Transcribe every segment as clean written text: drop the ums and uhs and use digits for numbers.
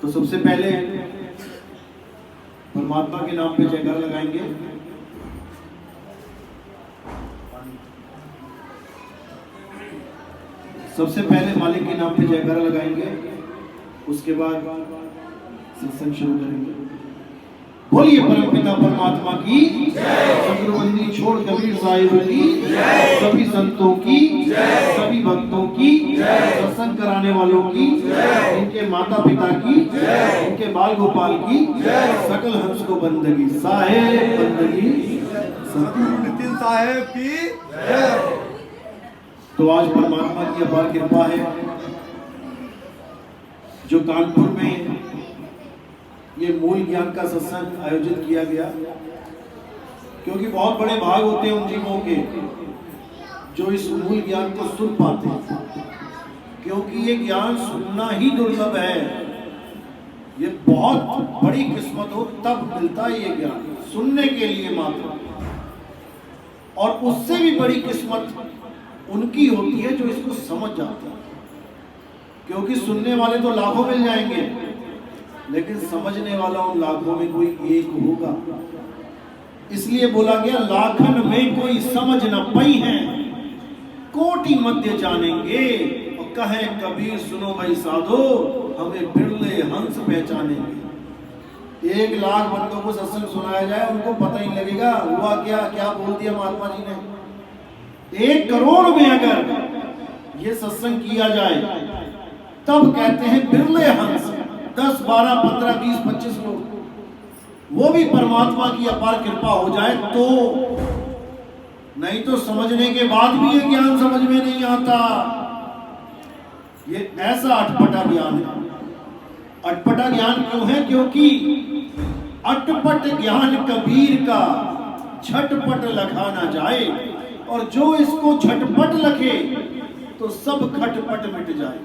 तो सबसे पहले परमात्मा के नाम पे जयकार लगाएंगे। सबसे पहले मालिक के नाम पे जयकार लगाएंगे, उसके बाद सत्संग शुरू करेंगे। बोलिए परमपिता परमात्मा की जय, सतगुरुबंदी छोड़ कबीर साहिब की जय, सभी संतों की जय, सभी भक्तों की जय, सत्संग कराने वालों की जय, इनके माता पिता की जय, इनके बाल गोपाल की जय, सकल हंस को बंदगी साहेब बंदगी सतगुरु नितिन साहेब की जय। तो आज परमात्मा की अपार कृपा है जो कानपुर में ये मूल ज्ञान का सत्संग आयोजित किया गया, क्योंकि बहुत बड़े भाग होते हैं उन जीवों के जो इस मूल ज्ञान को सुन पाते हैं, क्योंकि ये ज्ञान सुनना ही दुर्लभ है। ये बहुत बड़ी किस्मत हो तब मिलता है ये ज्ञान, सुनने के लिए मात्र। और उससे भी बड़ी किस्मत उनकी होती है जो इसको समझ जाते हैं, क्योंकि सुनने वाले तो लाखों मिल जाएंगे, लेकिन समझने वाला उन लाखों में कोई एक होगा। इसलिए बोला गया लाखन में कोई समझ न पई है, कोटि मध्य जानेंगे। और कहे कबीर सुनो भाई साधो, हमें बिरले हंस पहचानेंगे। 1 लाख बंदों को सत्संग सुनाया जाए, उनको पता ही लगेगा हुआ क्या, क्या बोल दिया महात्मा जी ने। 1 करोड़ में अगर ये सत्संग किया जाए तब कहते हैं बिरले हंस। 10, 12, 15, 20, 25 लोग, वो भी परमात्मा की अपार कृपा हो जाए तो। नहीं तो समझने के बाद भी ये ज्ञान समझ में नहीं आता। ये ऐसा अटपटा ज्ञान है। अटपटा ज्ञान क्यों है? क्योंकि अटपट ज्ञान कबीर का झटपट लखा ना जाए, और जो इसको झटपट लखे तो सब खटपट मिट जाए।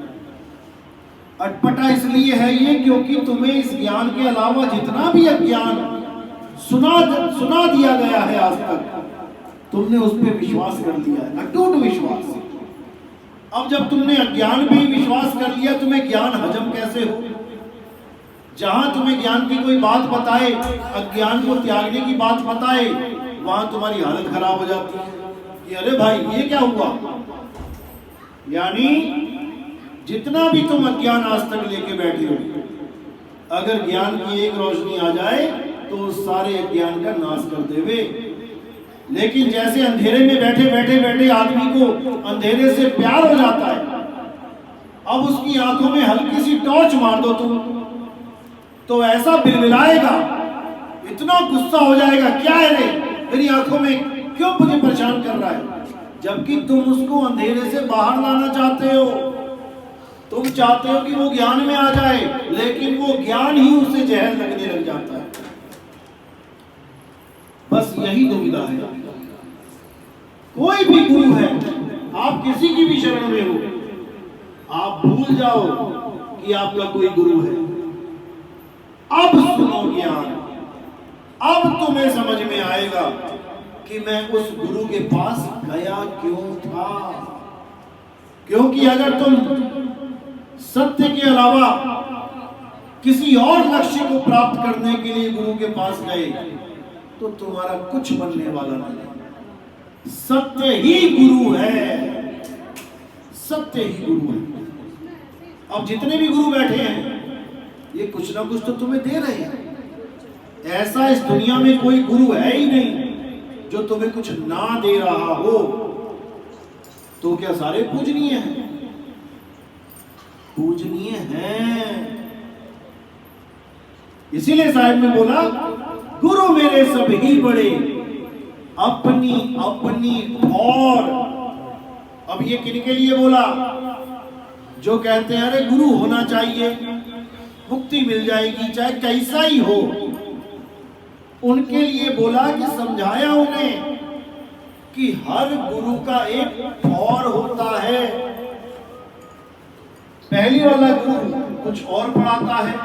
अटपटा इसलिए है ये क्योंकि तुम्हें इस ज्ञान के अलावा जितना भी अज्ञान सुना दिया गया है आज तक, तुमने उस पर विश्वास कर दिया है, अटूट विश्वास। अब जब तुमने अज्ञान पे ही विश्वास कर लिया, तुम्हें ज्ञान हजम कैसे हो? जहां तुम्हें ज्ञान की कोई बात बताए, अज्ञान को त्यागने की बात बताए, वहां तुम्हारी हालत खराब हो जाती है कि अरे भाई ये क्या हुआ। यानी जितना भी तुम अज्ञान आज तक लेके बैठे हो, अगर ज्ञान की एक रोशनी आ जाए तो सारे अज्ञान का नाश कर देवे। लेकिन जैसे अंधेरे में बैठे बैठे आदमी को अंधेरे से प्यार हो जाता है, अब उसकी आंखों में हल्की सी टॉर्च मार दो तुम, तो ऐसा बिलबिलाएगा, इतना गुस्सा हो जाएगा, क्या है रे मेरी आंखों में क्यों मुझे परेशान कर रहा है। जबकि तुम उसको अंधेरे से बाहर लाना चाहते हो, तुम चाहते हो कि वो ज्ञान में आ जाए, लेकिन वो ज्ञान ही उसे जहर लगने लग जाता है। बस यही दुविधा है। कोई भी गुरु है, आप किसी की भी शरण में हो, आप भूल जाओ कि आपका कोई गुरु है। अब सुनो ज्ञान, अब तुम्हें समझ में आएगा कि मैं उस गुरु के पास गया क्यों था। क्योंकि अगर तुम सत्य के अलावा किसी और लक्ष्य को प्राप्त करने के लिए गुरु के पास गए तो तुम्हारा कुछ बनने वाला नहीं। सत्य ही गुरु है, सत्य ही गुरु है। अब जितने भी गुरु बैठे हैं ये कुछ ना कुछ तो तुम्हें दे रहे हैं। ऐसा इस दुनिया में कोई गुरु है ही नहीं जो तुम्हें कुछ ना दे रहा हो। तो क्या सारे पूजनीय हैं? पूजनीय हैं। इसीलिए साहिब ने बोला गुरु मेरे सब ही बड़े, अपनी अपनी और। अब ये किनके लिए बोला? जो कहते हैं अरे गुरु होना चाहिए, मुक्ति मिल जाएगी चाहे कैसा ही हो। उनके लिए बोला कि समझाया उन्हें कि हर गुरु का एक और होता है। पहली वाला गुरु कुछ और पढ़ाता है,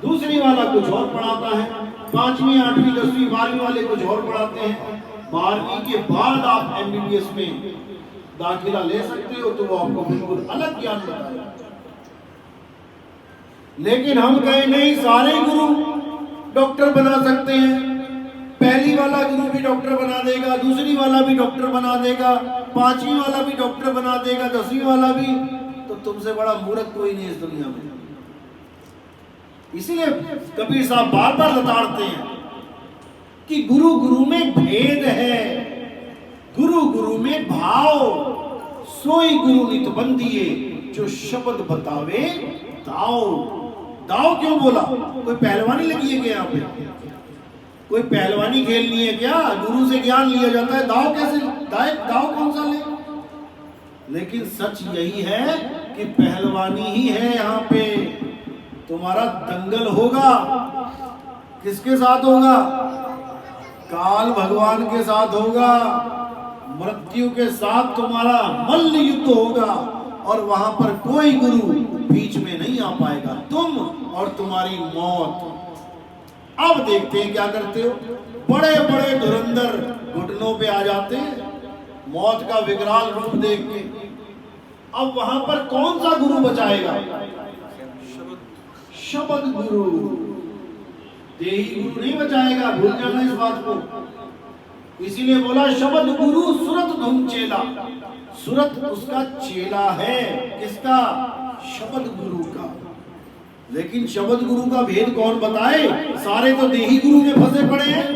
दूसरी वाला कुछ और पढ़ाता है, 5वीं 8वीं 10वीं 12वीं वाले कुछ और पढ़ाते हैं। 12वीं के बाद आप MBBS में दाखिला ले सकते हो तो वो आपको बिल्कुल अलग ज्ञान बताएगा। लेकिन हम कहें नहीं, सारे गुरु डॉक्टर बना सकते हैं। पहली वाला गुरु भी डॉक्टर बना देगा, दूसरी वाला भी डॉक्टर बना देगा, पांचवी वाला भी डॉक्टर बना देगा, 10वीं वाला भी। तो तुमसे बड़ा मूर्ख कोई नहीं इस दुनिया में। इसीलिए कबीर साहब बार बार बताते हैं कि गुरु गुरु में भेद है, गुरु गुरु में भाव। सोई गुरु नित बंदिए, जो शब्द बतावे दाओ। दाओ क्यों बोला? कोई पहलवानी लगी है क्या यहाँ पे? कोई पहलवानी खेलनी है क्या? गुरु से ज्ञान लिया जाता है, दाव कैसे? दाव कौन सा ले? लेकिन सच यही है कि पहलवानी ही है यहाँ पे। तुम्हारा दंगल होगा, किसके साथ होगा? काल भगवान के साथ होगा। मृत्यु के साथ तुम्हारा मल्ल युद्ध होगा, और वहां पर कोई गुरु बीच में नहीं आ पाएगा, तुम और तुम्हारी मौत। अब देखते हैं क्या करते हो। बड़े बड़े धुरंधर घुटनों पे आ जाते हैं मौत का विकराल रूप देख के। अब वहां पर कौन सा गुरु बचाएगा? शब्द गुरु। देही गुरु नहीं बचाएगा, भूल जाना इस बात को। इसीलिए बोला शब्द गुरु सुरत धुम चेला। सुरत उसका चेला है, किसका? शब्द गुरु का। लेकिन शब्द गुरु का भेद कौन बताए? सारे तो देही गुरु में फंसे पड़े हैं।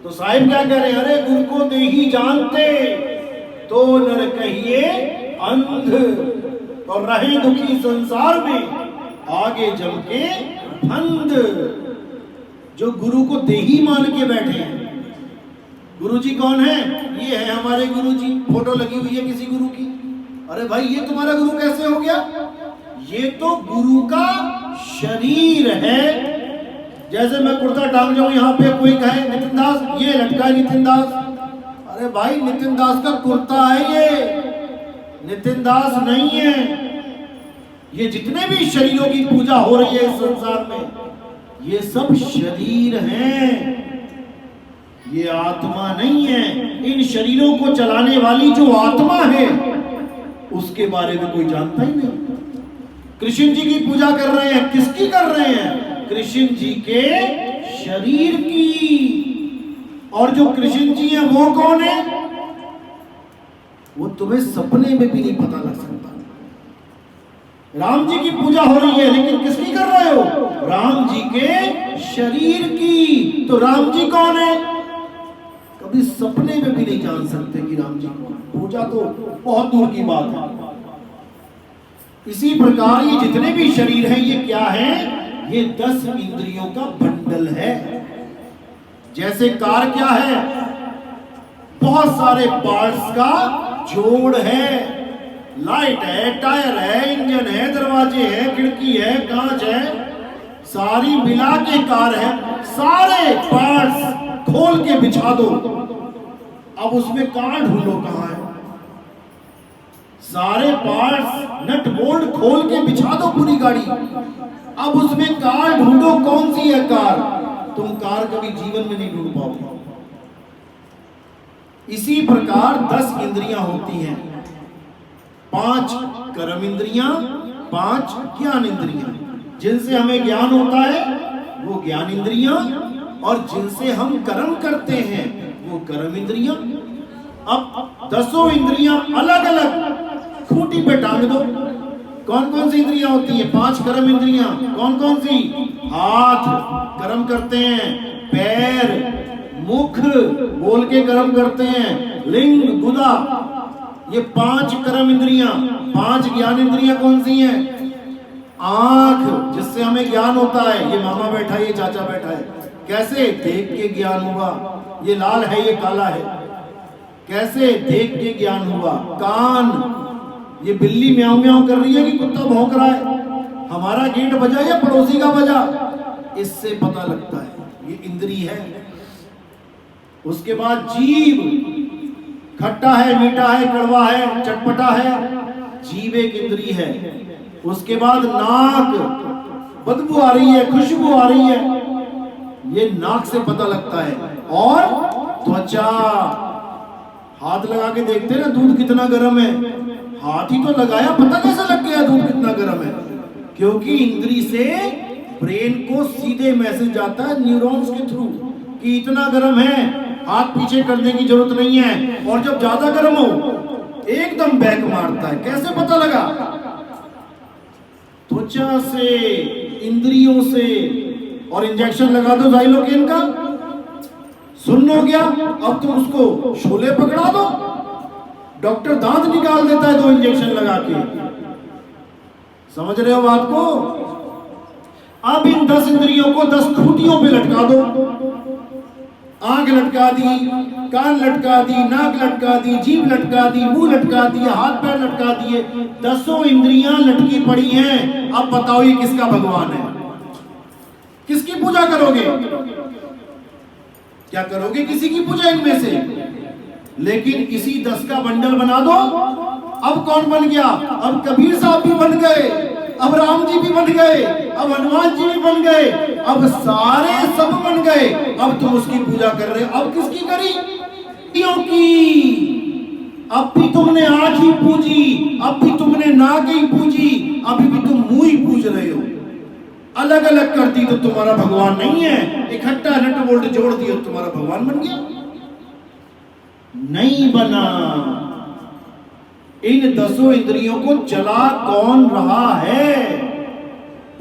तो साहिब क्या कह रहे? अरे गुरु को देही जानते तो नर कहिए अंध, और रहे दुखी संसार में आगे जम के फंद। जो गुरु को देही मान के बैठे हैं। गुरु जी कौन है? ये है हमारे गुरु जी। फोटो लगी हुई है किसी गुरु की। अरे भाई ये तुम्हारा गुरु कैसे हो गया? ये तो गुरु का शरीर है। जैसे मैं कुर्ता टांग जाऊं, यहाँ पे कोई कहे नितिन दास, ये लटका है नितिन दास। अरे भाई नितिन दास का कुर्ता है ये, नितिन दास नहीं है। ये जितने भी शरीरों की पूजा हो रही है इस संसार में, ये सब शरीर हैं, ये आत्मा नहीं है। इन शरीरों को चलाने वाली जो आत्मा है उसके बारे में कोई जानता ही नहीं। कृष्ण जी की पूजा कर रहे हैं, किसकी कर रहे हैं? कृष्ण जी के शरीर की। और जो कृष्ण जी हैं वो कौन है? वो तुम्हें सपने में भी नहीं पता लग सकता। राम जी की पूजा हो रही है, लेकिन किसकी कर रहे हो? राम जी के शरीर की। तो राम जी कौन है? कभी सपने में भी नहीं जान सकते कि राम जी कौन। पूजा तो बहुत दूर की बात है। इसी प्रकार ये जितने भी शरीर हैं, ये क्या है? ये 10 इंद्रियों का बंडल है। जैसे कार क्या है? बहुत सारे पार्ट्स का जोड़ है। लाइट है, टायर है, इंजन है, दरवाजे है, खिड़की है, कांच है, सारी मिला के कार है। सारे पार्ट्स खोल के बिछा दो, अब उसमें कार ढूंढो कहां है? सारे पार्ट्स नट बोल्ट खोल के बिछा दो पूरी गाड़ी, अब उसमें कार ढूंढो, कौन सी है कार? तुम कार कभी जीवन में नहीं ढूंढ पाओगे। इसी प्रकार 10 इंद्रियां होती हैं। 5 कर्म इंद्रियां, 5 ज्ञान इंद्रियां। जिनसे हमें ज्ञान होता है वो ज्ञान इंद्रियां, और जिनसे हम कर्म करते हैं वो कर्म इंद्रियां। अब 10 इंद्रियां अलग अलग खूंटी पे टांग दो। कौन कौन सी इंद्रियां होती हैं? 5 कर्म इंद्रियां। कौन कौन सी? हाथ कर्म करते हैं, पैर, मुख बोल के कर्म करते हैं, लिंग, गुदा, ये 5 कर्म इंद्रियां। 5 ज्ञान इंद्रियां कौन सी हैं? आंख, जिससे हमें ज्ञान होता है। ये मामा बैठा है, ये चाचा बैठा है, कैसे? देख के ज्ञान हुआ। ये लाल है, ये काला है, कैसे? देख के ज्ञान हुआ। कान, ये बिल्ली म्याऊं म्याऊं कर रही है कि कुत्ता भौंक रहा है, हमारा गेट बजा या पड़ोसी का बजा, इससे पता लगता है, ये इंद्री है। उसके बाद जीव, खट्टा है, मीठा है, कड़वा है, चटपटा है, जीव एक इंद्री है। उसके बाद नाक, बदबू आ रही है, खुशबू आ रही है, ये नाक से पता लगता है। और त्वचा, हाथ लगा के देखते हैं ना दूध कितना गर्म है, हाथ ही तो लगाया, पता कैसे लग गया दूध कितना गर्म है? क्योंकि इंद्री से ब्रेन को सीधे मैसेज जाता है न्यूरॉन्स के थ्रू कि इतना गर्म है, हाथ पीछे करने की जरूरत नहीं है। और जब ज्यादा गर्म हो एकदम बैक मारता है। कैसे पता लगा? त्वचा से, इंद्रियों से। और इंजेक्शन लगा दो ज़ाइलोकेन का, सुन्न हो गया। अब तुम उसको शोले पकड़ा दो, डॉक्टर दांत निकाल देता है 2 इंजेक्शन लगा के। समझ रहे हो बात को? अब इन 10 इंद्रियों को 10 खूंटियों पे लटका दो। आंख लटका दी, कान लटका दी, नाक लटका दी, जीभ लटका दी, मुंह लटका दिया, हाथ पैर लटका दिए। 10 इंद्रियां लटकी पड़ी हैं। अब बताओ ये किसका भगवान है? किसकी पूजा करोगे? क्या करोगे? किसी की पूजा इनमें से। लेकिन इसी 10 का बंडल बना दो। अब कौन बन गया? अब कबीर साहब भी बन गए, अब राम जी भी बन गए, अब हनुमान जी भी बन गए, अब सारे सब बन गए। अब तुम उसकी पूजा कर रहे हो। अब किसकी करी? की। अब भी तुमने आंख ही पूजी, अब भी तुमने नाक ही पूजी, अभी भी तुम मुंह ही पूज रहे हो। अलग अलग कर दी तो तुम्हारा भगवान नहीं है, इकट्ठा नट बोल्ट जोड़ दिया तुम्हारा भगवान बन गया? नहीं बना। इन 10 इंद्रियों को चला कौन रहा है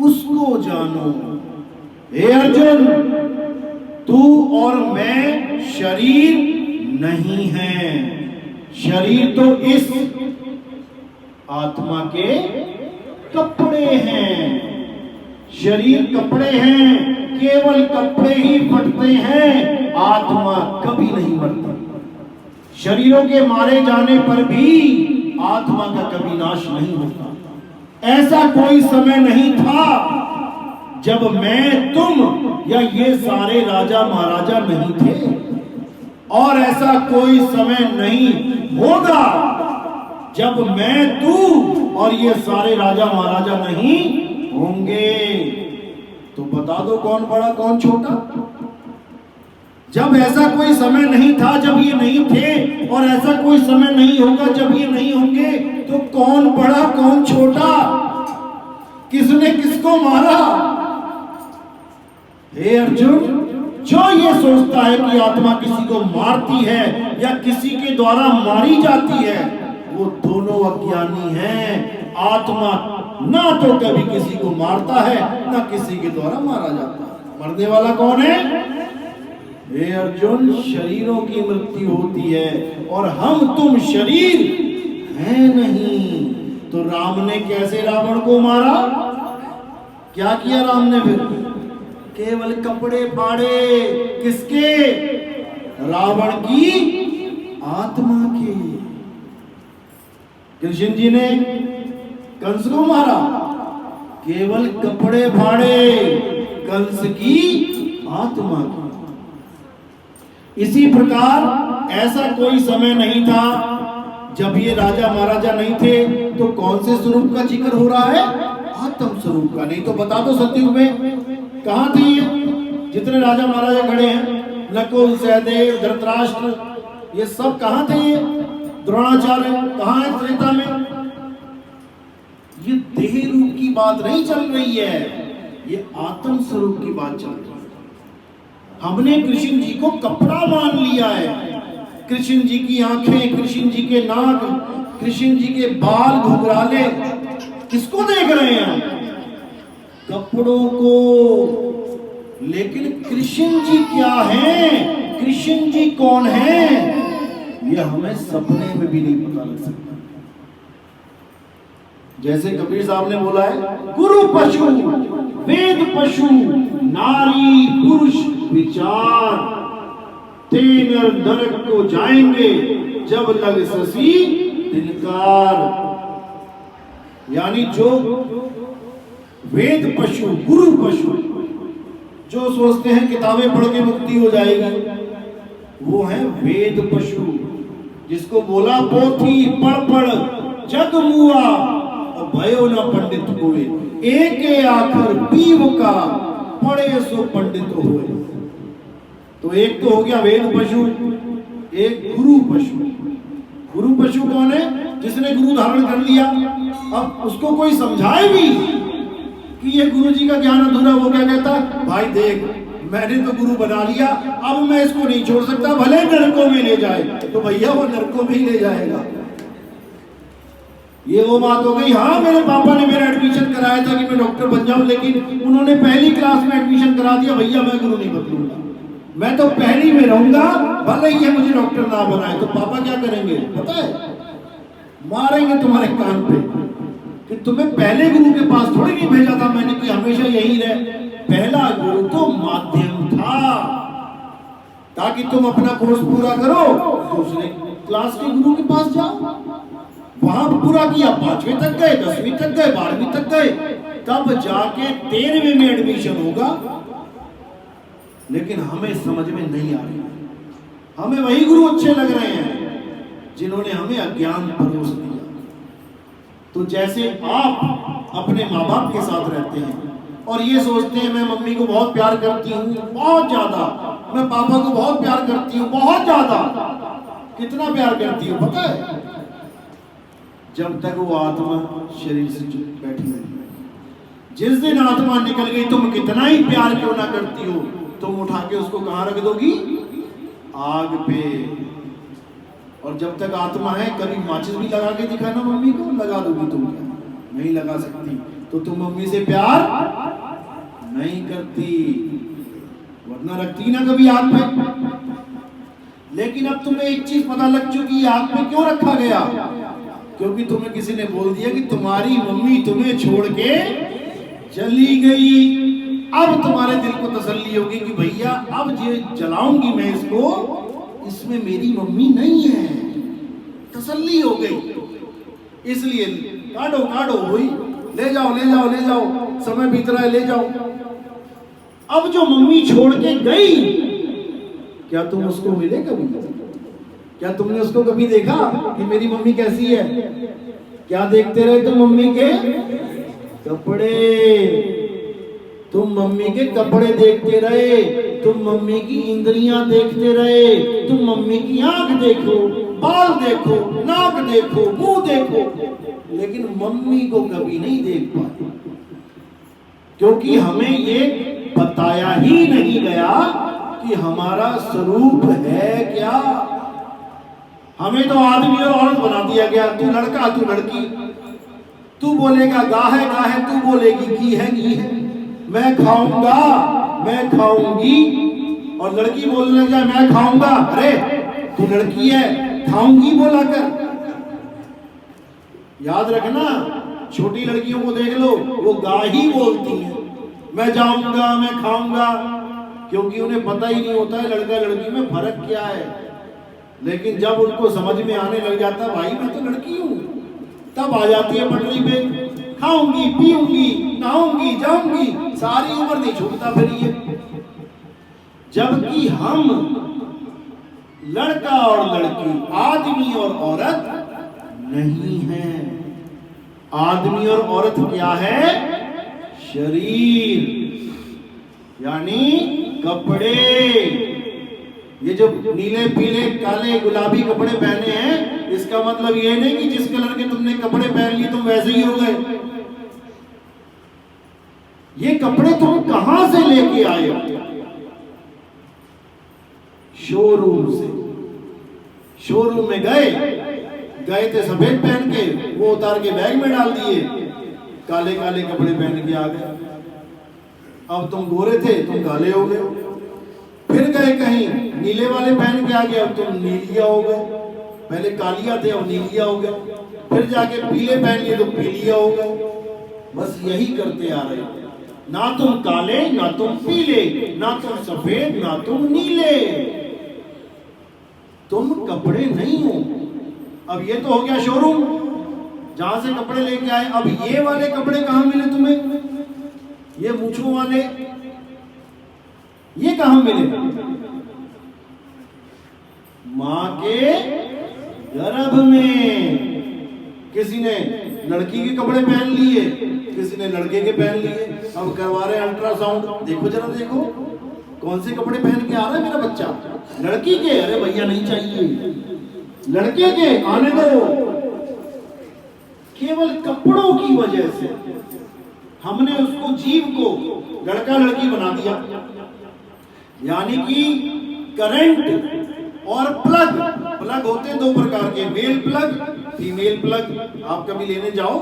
उसको जानो। हे अर्जुन, तू और मैं शरीर नहीं है। शरीर तो इस आत्मा के कपड़े हैं। शरीर कपड़े हैं, केवल कपड़े ही फटते हैं, आत्मा कभी नहीं मरती। शरीरों के मारे जाने पर भी आत्मा का कभी नाश नहीं होता। ऐसा कोई समय नहीं था जब मैं, तुम या ये सारे राजा महाराजा नहीं थे, और ऐसा कोई समय नहीं होगा जब मैं, तू और ये सारे राजा महाराजा नहीं होंगे। तो बता दो कौन बड़ा कौन छोटा? जब ऐसा कोई समय नहीं था जब ये नहीं थे, और ऐसा कोई समय नहीं होगा जब ये नहीं होंगे, तो कौन बड़ा कौन छोटा? किसने किसको मारा? हे अर्जुन, जो ये सोचता है कि आत्मा किसी को मारती है या किसी के द्वारा मारी जाती है, वो दोनों अज्ञानी हैं। आत्मा ना तो कभी किसी को मारता है, ना किसी के द्वारा मारा जाता है। मरने वाला कौन है? हे अर्जुन, शरीरों की मृत्यु होती है और हम तुम शरीर हैं नहीं। तो राम ने कैसे रावण को मारा? क्या किया राम ने? फिर केवल कपड़े फाड़े। किसके? रावण की आत्मा के। कृष्ण जी ने कंस को मारा, केवल कपड़े फाड़े, कंस की आत्मा की। इसी प्रकार ऐसा कोई समय नहीं था जब ये राजा महाराजा नहीं थे, तो कौन से स्वरूप का जिक्र हो रहा है? आत्म स्वरूप का। नहीं तो बता दो सतयुग में कहां थे ये जितने राजा महाराजा खड़े हैं? नकुल, सहदेव, धृतराष्ट्र, ये सब कहां थे? ये द्रोणाचार्य कहां है त्रेता में? ये देह रूप की बात नहीं चल रही है, ये आत्म स्वरूप की बात चल रही है। हमने कृष्ण जी को कपड़ा मान लिया है। कृष्ण जी की आंखें, कृष्ण जी के नाक, कृष्ण जी के बाल घुंघराले, किसको देख रहे हैं? कपड़ों को। लेकिन कृष्ण जी क्या हैं? कृष्ण जी कौन हैं? ये हमें सपने में भी नहीं पता लग सकता। जैसे कबीर साहब ने बोला है, गुरु पशु वेद पशु नारी पुरुष विचार, ते नर नरक को जाएंगे जब लग ससी दिनकार। यानी जो वेद पशु, गुरु पशु, जो सोचते हैं किताबें पढ़ के मुक्ति हो जाएगी, वो है वेद पशु। जिसको बोला पोथी पढ़ पढ़ जग मुआ, भयो न पंडित हुए, एक आखर पीव का पढ़े सो पंडित हुए। तो एक तो हो गया वेद पशु, एक गुरु पशु। गुरु पशु कौन है? जिसने गुरु धारण कर लिया, अब उसको कोई समझाए भी कि ये गुरु जी का ज्ञान अधूरा। वो क्या कहता, भाई देख मैंने तो गुरु बना लिया, अब मैं इसको नहीं छोड़ सकता, भले नरकों में ले जाए। तो भैया वो नरकों में ही ले जाएगा। ये वो बात हो गई। हाँ मेरे पापा ने मेरा एडमिशन कराया था कि मैं डॉक्टर बन जाऊं, लेकिन उन्होंने पहली क्लास में एडमिशन करा दिया। भैया मैं गुरु नहीं बदलूंगा, मैं तो पहली में रहूंगा, भले ही मुझे डॉक्टर ना बनाए। तो पापा क्या करेंगे पता है, मारेंगे तुम्हारे कान पे कि तुम्हें पहले गुरु के पास थोड़ी नहीं भेजा था मैंने कि हमेशा यही रहे। पहला गुरु तो माध्यम था ताकि तुम अपना कोर्स पूरा करो, दूसरे क्लास के गुरु के पास जाओ, वहां पूरा किया, 5वीं तक गए, 10वीं तक गए, 12वीं तक गए, तब जाके 13वीं में एडमिशन होगा। लेकिन हमें समझ में नहीं आ रही, हमें वही गुरु अच्छे लग रहे हैं जिन्होंने हमें अज्ञान परोस दिया। तो जैसे आप अपने माँ बाप के साथ रहते हैं और ये सोचते हैं मैं मम्मी को बहुत प्यार करती हूँ, बहुत ज्यादा, मैं पापा को बहुत प्यार करती हूँ, बहुत ज्यादा। कितना प्यार करती हूँ पता है? जब तक वो आत्मा शरीर से बैठी रही। जिस दिन आत्मा निकल गई, तुम कितना ही प्यार क्यों ना करती हो, तुम उठा के उसको कहां रख दोगी? आग पे। और जब तक आत्मा है, कभी माचिस भी लगा के दिखाना मम्मी को, लगा दोगी तुम? क्या नहीं लगा सकती, तो तुम मम्मी से प्यार नहीं करती, वरना रखती ना कभी आग पे। लेकिन अब तुम्हें एक चीज पता लग चुकी, आग पे क्यों रखा गया? क्योंकि तुम्हें किसी ने बोल दिया कि तुम्हारी मम्मी तुम्हें छोड़ के चली गई। अब तुम्हारे दिल को तसल्ली होगी कि भैया अब ये जलाऊंगी मैं इसको, इसमें मेरी मम्मी नहीं है, तसल्ली हो गई। इसलिए काटो काटो हुई, ले जाओ ले जाओ ले जाओ, समय बीत रहा है, ले जाओ। अब जो मम्मी छोड़ के गई, क्या तुम उसको मिले कभी? क्या तुमने उसको कभी देखा कि मेरी मम्मी कैसी है? क्या देखते रहे तुम मम्मी के कपड़े, तुम मम्मी के कपड़े देखते रहे, तुम मम्मी की इंद्रियां देखते रहे, तुम मम्मी की आंख देखो, बाल देखो, नाक देखो, मुंह देखो, लेकिन मम्मी को कभी नहीं देख पाए। क्योंकि हमें ये बताया ही नहीं गया कि हमारा स्वरूप है क्या। हमें तो आदमी और औरत बना दिया गया, तू लड़का तू लड़की, तू बोलेगा गाह है, तू बोलेगी घी है, मैं खाऊंगा मैं खाऊंगी, और लड़की बोलने लग जाए मैं खाऊंगा, अरे तू लड़की है खाऊंगी बोला कर। याद रखना, छोटी लड़कियों को देख लो, वो गा ही बोलती हैं, मैं जाऊंगा मैं खाऊंगा, क्योंकि उन्हें पता ही नहीं होता है लड़का लड़की में फर्क क्या है। लेकिन जब उनको समझ में आने लग जाता भाई मैं तो लड़की हूं, तब आ जाती है पटरी पे, खाऊंगी पीऊंगी नहाऊंगी जाऊंगी, सारी उम्र नहीं छूटता फिर ये। जबकि हम लड़का और लड़की, आदमी और औरत नहीं है। आदमी और औरत क्या है? शरीर, यानी कपड़े। ये जो नीले पीले काले गुलाबी कपड़े पहने हैं, इसका मतलब ये नहीं कि जिस कलर के तुमने कपड़े पहन लिए तुम वैसे ही हो गए। ये कपड़े तुम कहां से लेके आए हो? शोरूम से। शोरूम में गए थे सफेद पहन के, वो उतार के बैग में डाल दिए, काले काले कपड़े पहन के आ गए। अब तुम गोरे थे तुम काले हो गए, फिर गए कहीं नीले वाले पहन के आ गए, अब तुम नीलिया हो गए। पहले कालिया थे अब नीलिया हो गए, फिर जाके पीले पहन लिए तो पीलिया हो गए। बस यही करते आ रहे, ना तुम काले ना तुम पीले, ना तुम सफेद ना तुम नीले, तुम कपड़े नहीं हो। अब ये तो हो गया शोरूम जहां से कपड़े लेके आए। अब ये वाले कपड़े कहां मिले तुम्हें? ये मूंछों वाले ये कहां मिले? मां के गर्भ में। किसी ने लड़की के कपड़े पहन लिए, किसी ने लड़के के पहन लिए। अब करवा रहे अल्ट्रासाउंड, देखो जरा देखो कौन से कपड़े पहन के आ रहा है मेरा बच्चा। लड़की के, अरे भैया नहीं चाहिए, लड़के के आने दो। केवल कपड़ों की वजह से हमने उसको जीव को लड़का लड़की बना दिया, यानी कि करंट और प्लग। प्लग होते हैं दो प्रकार के, मेल प्लग, फीमेल प्लग। आप कभी लेने जाओ,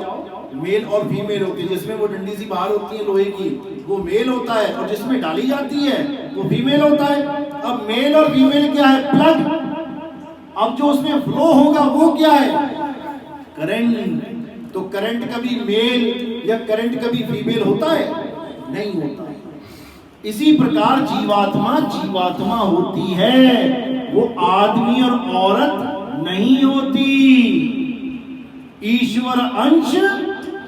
मेल और फीमेल होती है। जिसमें वो डंडी सी बाहर होती है लोहे की, वो मेल होता है, और जिसमें डाली जाती है वो फीमेल होता है। अब मेल और फीमेल क्या है? प्लग। अब जो उसमें फ्लो होगा वो क्या है? करंट। तो करंट कभी मेल या करंट कभी फीमेल होता है? नहीं होता है। इसी प्रकार जीवात्मा जीवात्मा होती है, वो आदमी और औरत नहीं होती। ईश्वर अंश,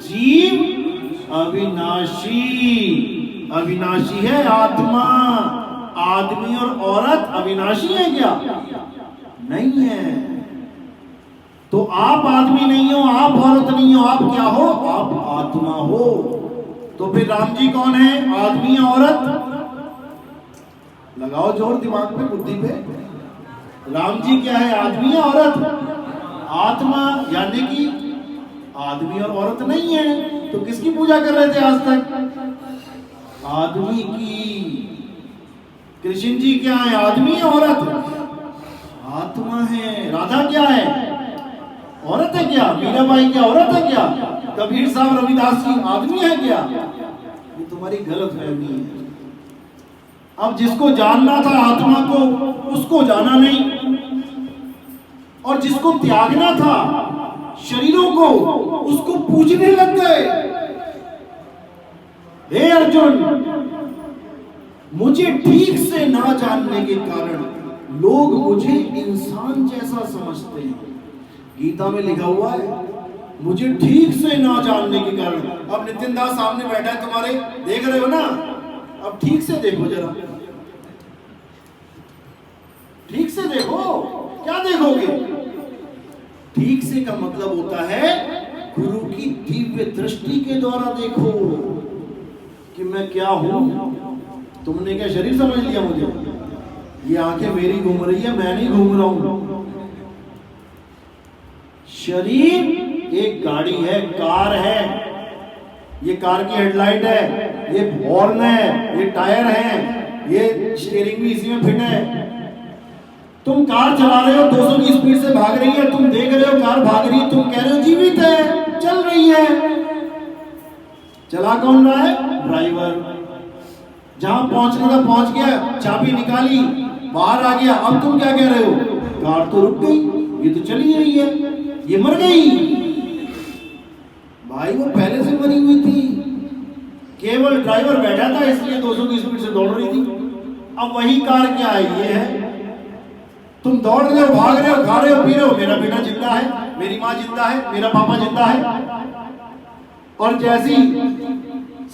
जीव अविनाशी। अविनाशी है आत्मा। आदमी और औरत अविनाशी है क्या? नहीं है। तो आप आदमी नहीं हो, आप औरत नहीं हो, आप क्या हो? आप आत्मा हो। तो फिर राम जी कौन है? आदमी या औरत? लगाओ जोर दिमाग पे, बुद्धि पे। राम जी क्या है? आदमी या औरत? आत्मा। यानी कि आदमी और औरत नहीं है। तो किसकी पूजा कर रहे थे आज तक? आदमी की। कृष्ण जी क्या है? आदमी या औरत? आत्मा है। राधा क्या है? औरत है क्या? मीराबाई क्या औरत है क्या? कबीर साहब, रविदास जी आदमी है क्या? ये तुम्हारी गलत फहमी है। अब जिसको जानना था आत्मा को, उसको जाना नहीं, और जिसको त्यागना था शरीरों को, उसको पूजने लग गए। हे अर्जुन, मुझे ठीक से ना जानने के कारण लोग मुझे इंसान जैसा समझते हैं। गीता में लिखा हुआ है, मुझे ठीक से ना जानने के कारण। अब नितिन दास सामने बैठा है तुम्हारे, देख रहे हो ना? अब ठीक से देखो जरा, ठीक से देखो। क्या देखोगे? ठीक से का मतलब होता है गुरु की दिव्य दृष्टि के द्वारा देखो कि मैं क्या हूं। तुमने क्या शरीर समझ लिया मुझे? ये आंखें मेरी घूम रही है, मैं नहीं घूम रहा हूं। शरीर एक गाड़ी है, कार है। ये कार की हेडलाइट है, ये हॉर्न है, ये टायर है, ये स्टीयरिंग भी इसी में फिट है। तुम कार चला रहे हो, 200 की स्पीड से भाग रही है, तुम देख रहे हो कार भाग रही है, तुम कह रहे हो जीवित है, चल रही है। चला कौन रहा है? ड्राइवर। जहां पहुंचने का पहुंच गया, चाबी निकाली, बाहर आ गया। अब तुम क्या कह रहे हो? कार तो रुक गई, ये तो चल ही रही है, ये मर गई। भाई वो पहले से मरी हुई थी, केवल ड्राइवर बैठा था इसलिए 200 की स्पीड से दौड़ रही थी। अब वही कार क्या है? ये है। तुम दौड़ रहे हो, भाग रहे हो, खा रहे हो, पी रहे हो, मेरा बेटा जिंदा है, मेरी माँ जिंदा है, मेरा पापा जिंदा है। और जैसी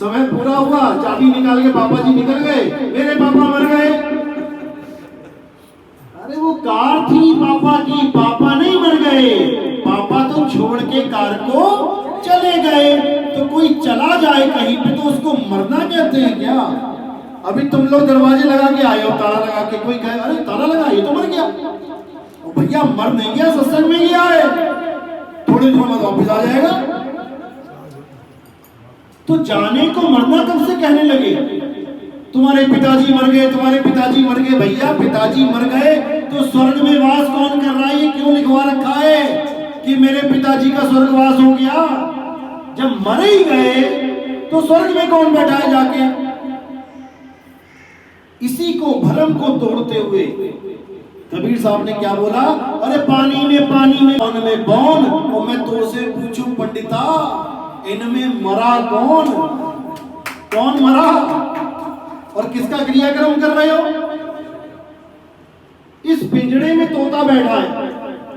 समय पूरा हुआ, चाबी निकाल के पापा जी निकल गए, मेरे पापा मर गए। अरे वो कार थी पापा की, पापा नहीं मर गए। पापा तो छोड़ के कार को चले गए। तो कोई चला जाए कहीं पे तो उसको मरना कहते हैं क्या? अभी तुम लोग दरवाजे लगा के आए हो, ताला लगा के, कोई कहे अरे ताला लगा, ये तो मर गया। और भैया मर नहीं गया, सत्संग में गया है, थोड़े दिनों बाद वापस आ जाएगा। तो जाने को मरना कब से कहने लगे? तुम्हारे पिताजी मर गए, तुम्हारे पिताजी मर गए। भैया पिताजी मर गए तो स्वर्ग में वास कौन कर रहा है? ये क्यों लिखवा रखा है कि मेरे पिताजी का स्वर्गवास हो गया? जब मर ही गए तो स्वर्ग में कौन बैठा है जाके? इसी को भरम को तोड़ते हुए कबीर साहब ने क्या बोला? अरे पानी में कौन में कौन, और मैं तो से पूछूं पंडिता, इनमें मरा कौन? कौन मरा? और किसका क्रियाक्रम कर रहे हो? इस पिंजड़े में तोता बैठा है,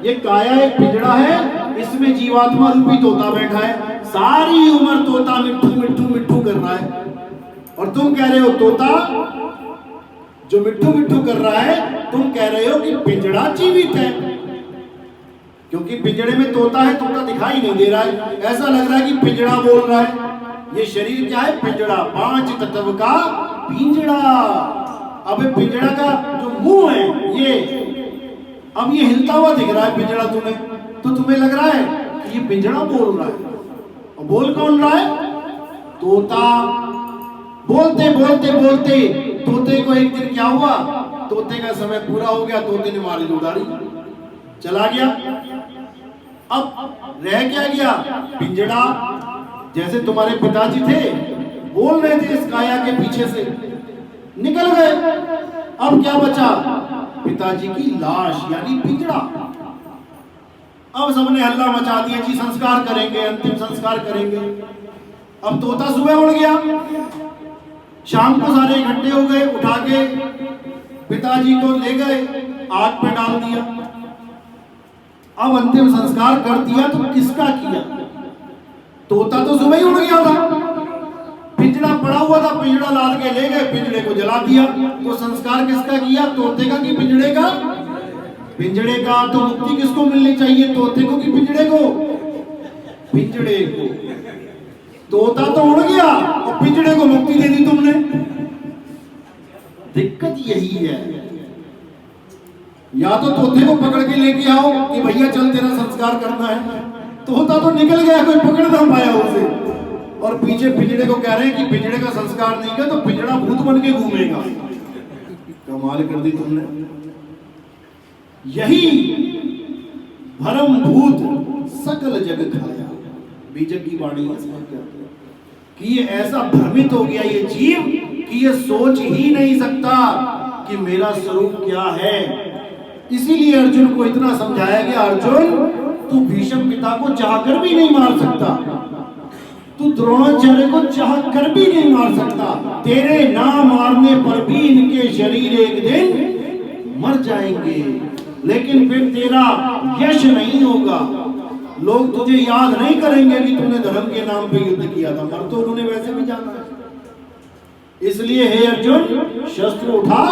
ये काया एक पिंजड़ा है, इसमें जीवात्मा रूपी तोता बैठा है। सारी उम्र तोता मिट्ठू मिट्ठू मिट्ठू कर रहा है, और तुम कह रहे हो तोता जो मिट्ठू मिट्ठू कर रहा है, तुम कह रहे हो कि पिंजड़ा जीवित है। क्योंकि पिंजड़े में तोता है, तोता दिखाई नहीं दे रहा है, ऐसा लग रहा है कि पिंजड़ा बोल रहा है। ये शरीर क्या है? पिंजड़ा, 5 तत्व का पिंजड़ा। अब पिंजड़ा का जो मुंह है ये, अब ये हिलता हुआ दिख रहा है पिंजड़ा तुम्हें, तो तुम्हें लग रहा है कि ये पिंजड़ा बोल रहा है। और बोल कौन रहा है? तोता बोलते बोलते बोलते तोते को एक दिन क्या हुआ, तोते का समय पूरा हो गया, तोते ने मारी उड़ारी, चला गया। अब रह क्या गया, पिंजड़ा। जैसे तुम्हारे पिताजी थे, बोल रहे थे इस काया के पीछे से, निकल गए। अब क्या बचा, पिताजी की लाश यानी पिंजड़ा। अब सबने हल्ला मचा दिया जी संस्कार करेंगे, अंतिम संस्कार करेंगे। अब तोता सुबह उड़ गया, शाम को सारे इकट्ठे हो गए, उठा के पिताजी को ले गए, आग पे डाल दिया। अब अंतिम संस्कार कर दिया तो किसका किया, तोता तो सुबह ही उड़ गया था, पिंजड़ा पड़ा हुआ था, पिंजड़ा लाद के ले गए, पिंजड़े को जला दिया। तो संस्कार किसका किया, तोते का कि पिंजड़े का? पिंजड़े का। तो मुक्ति किसको मिलनी चाहिए, तोते को कि पिंजड़े को? पिंजड़े को। तोता तो उड़ गया और पिंजड़े को मुक्ति दे दी तुमने। दिक्कत यही है, या तो तोते को पकड़ के लेके आओ कि भैया चल तेरा संस्कार करना है, तोता तो निकल गया, कोई पकड़ ना पाया उसे, और पीछे पिंजड़े को कह रहे हैं कि पिंजड़े का संस्कार नहीं किया तो पिंजड़ा भूत बन के घूमेगा। कमाल कर दी तुमने। यही भरम भूत सकल जग खाया, बीजक की वाणी कि ये ऐसा भ्रमित हो गया ये जीव कि ये सोच ही नहीं सकता कि मेरा स्वरूप क्या है। इसीलिए अर्जुन को इतना समझाया गया, अर्जुन तू भीष्म पिता को चाहकर भी नहीं मार सकता, तू द्रोणाचार्य को चाहकर भी नहीं मार सकता, तेरे ना मारने पर भी इनके शरीर एक दिन मर जाएंगे, लेकिन फिर तेरा यश नहीं होगा, लोग तुझे याद नहीं करेंगे कि तूने धर्म के नाम पे युद्ध किया था, मर तो उन्होंने वैसे भी जाना है। इसलिए हे अर्जुन शस्त्र उठा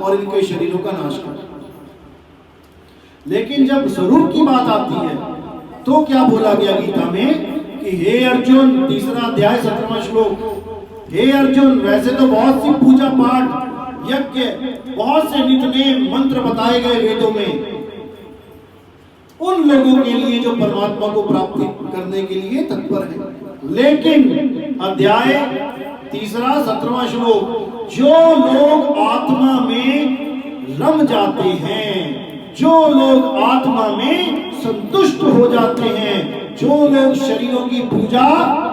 और इनके शरीरों का नाश कर। लेकिन जब स्वरूप की बात आती है तो क्या बोला गया गीता में कि हे अर्जुन, तीसरा अध्याय 17वां श्लोक, हे अर्जुन वैसे तो बहुत सी पूजा पाठ यज्ञ बहुत से नित्य मंत्र बताए गए वेदों में उन लोगों के लिए जो परमात्मा को प्राप्ति करने के लिए तत्पर है, लेकिन अध्याय तीसरा 17वां श्लोक, जो लोग आत्मा में रम जाते हैं, जो लोग आत्मा में संतुष्ट हो जाते हैं, जो लोग शरीरों की पूजा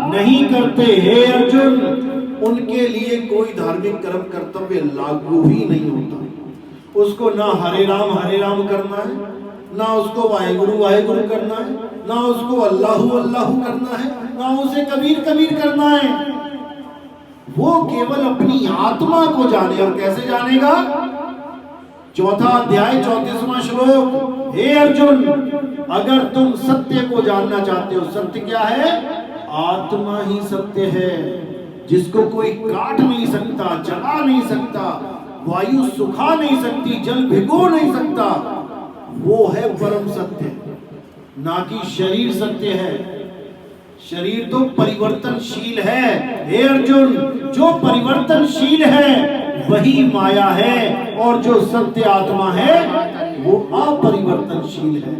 नहीं करते, हे अर्जुन उनके लिए कोई धार्मिक कर्म कर्तव्य लागू ही नहीं होता। उसको ना हरे राम करना है, ना उसको वाहेगुरु करना है, ना उसको अल्लाहु अल्लाहु करना है, ना उसे कबीर करना है। वो केवल अपनी आत्मा को जाने, और कैसे जानेगा? चौथा अध्याय 34वां श्लोक, हे अर्जुन अगर तुम सत्य को जानना चाहते हो, सत्य क्या है? आत्मा ही सत्य है, जिसको कोई काट नहीं सकता, जला नहीं सकता, वायु सुखा नहीं सकती, जल भिगो नहीं सकता, वो है परम सत्य, ना कि शरीर सत्य है। शरीर तो परिवर्तनशील है, हे अर्जुन जो परिवर्तनशील है वही माया है, और जो सत्य आत्मा है वो अपरिवर्तनशील है,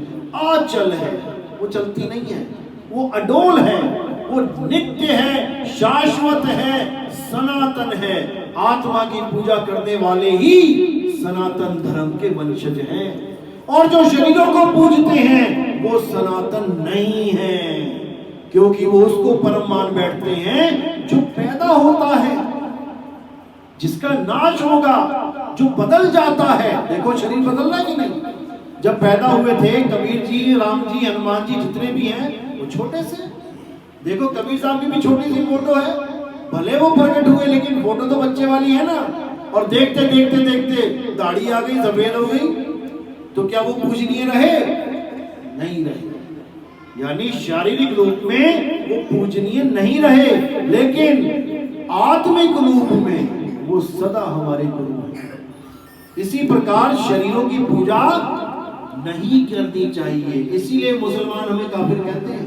अचल है, वो चलती नहीं है, वो अडोल है, वो नित्य है, शाश्वत है, सनातन है। आत्मा की पूजा करने वाले ही सनातन धर्म के वंशज हैं, और जो शरीरों को पूजते हैं वो सनातन नहीं है, क्योंकि वो उसको परम मान बैठते हैं जो पैदा होता है, जिसका नाश होगा, जो बदल जाता है। देखो शरीर बदलना कि नहीं, जब पैदा हुए थे कबीर जी, राम जी, हनुमान जी जितने भी हैं वो छोटे से, देखो कबीर साहब की भी छोटी सी फोटो है, भले वो प्रकट हुए लेकिन फोटो तो बच्चे वाली है ना, और देखते देखते देखते दाढ़ी आ गई, सफेद हो गई, तो क्या वो पूजनीय रहे? नहीं रहे, यानी शारीरिक रूप में वो पूजनीय नहीं रहे, लेकिन आत्मिक रूप में वो सदा हमारे गुरु हैं। इसी प्रकार शरीरों की पूजा नहीं करनी चाहिए, इसीलिए मुसलमान हमें काफिर कहते हैं।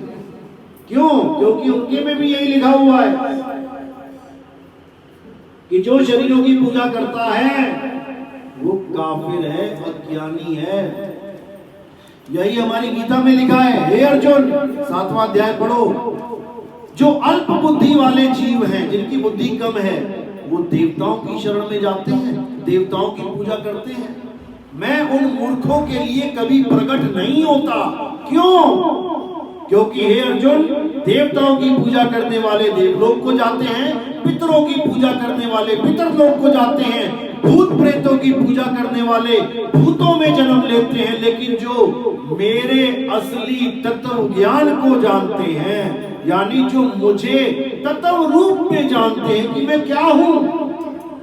क्यों? क्योंकि उनके में भी यही लिखा हुआ है कि जो शरीरों की पूजा करता है वो काफिर है, अज्ञानी है। यही हमारी गीता में लिखा है, हे अर्जुन 7वां अध्याय पढ़ो, जो अल्प बुद्धि वाले जीव हैं, जिनकी बुद्धि कम है, वो देवताओं की शरण में जाते हैं, देवताओं की पूजा करते हैं। मैं उन मूर्खों के लिए कभी प्रकट नहीं होता। क्यों? क्योंकि हे अर्जुन, देवताओं की पूजा करने वाले देवलोक को जाते हैं, पितरों की पूजा करने वाले पितरलोक को जाते हैं, भूत प्रेतों की पूजा करने वाले भूतों में जन्म लेते हैं। लेकिन जो मेरे असली तत्व ज्ञान को जानते हैं, यानी जो मुझे तत्व रूप में जानते हैं कि मैं क्या हूं,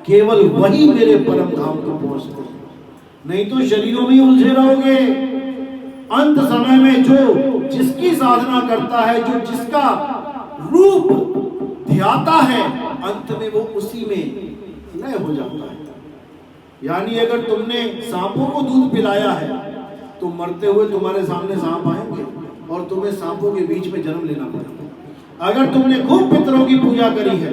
केवल वही मेरे परम धाम को पहुंचते हैं। नहीं तो शरीरों में उलझे रहोगे। अंत समय में जो जिसकी साधना करता है, जो जिसका रूप ध्याता है, अंत में वो उसी में लय हो जाता है। यानी अगर तुमने सांपों को दूध पिलाया है तो मरते हुए तुम्हारे सामने सांप आएंगे और तुम्हें सांपों के बीच में जन्म लेना पड़ेगा। अगर तुमने खूब पितरों की पूजा करी है